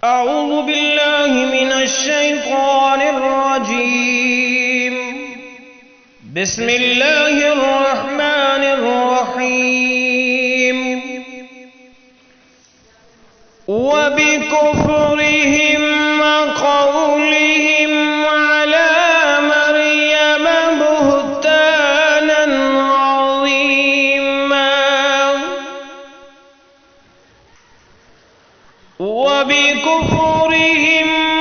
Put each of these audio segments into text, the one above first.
أعوذ بالله من الشيطان الرجيم. بسم الله الرحمن الرحيم. وبكفرهم وقولهم على مريم بهتانا عظيما. وبكفرهم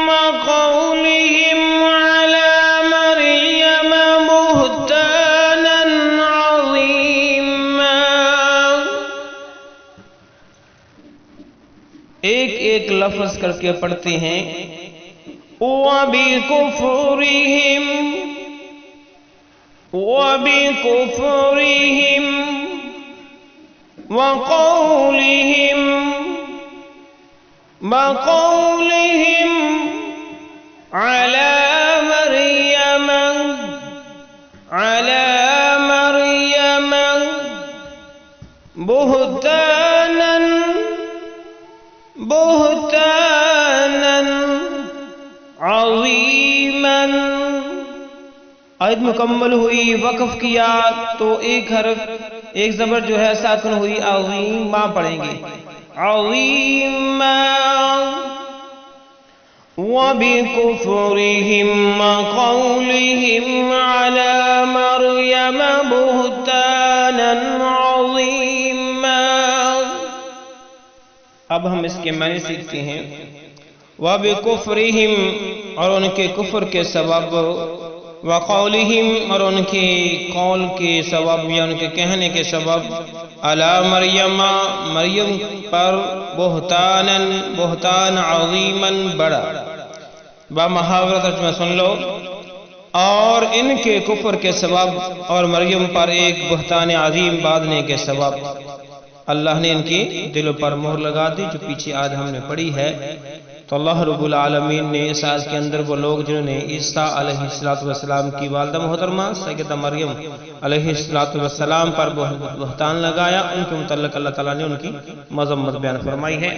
وقولهم على مريم بهتانا عظيما. ایک لفظ کر کے پڑھتے ہیں. وبكفرهم وبكفرهم وقولهم على مريم بهتانا عظيما. آیت مکمل ہوئی، وقف کیا تو ایک حرف ایک زبر جو ہے ساکن ہوئی، عظیما پڑھیں گے. عظیما. وبكفرهم وقولهم على مريم بهتانا عظيما. اب ہم اس کے معنی سیکھتے ہیں. وبكفرهم اور ان کے کفر کے سبب، وقولهم اور ان کے قول کے سبب یا ان کے کہنے کے سبب، علی مریم پر، بہتان عظیما بڑا. بامحاورہ ترجمہ سن لو. اور ان کے کفر کے سبب اور مریم پر ایک بہتان عظیم باندھنے کے سبب اللہ نے ان کی دلوں پر مہر لگا دی، جو پیچھے آج ہم نے پڑھی ہے. تو اللہ رب العالمین نے اس آیت کے اندر وہ لوگ جنہوں نے عیسیٰ علیہ السلام کی والدہ محترمہ سیدہ مریم علیہ السلام پر بہتان لگایا، ان کے متعلق اللہ تعالیٰ نے ان کی مذمت بیان فرمائی ہے.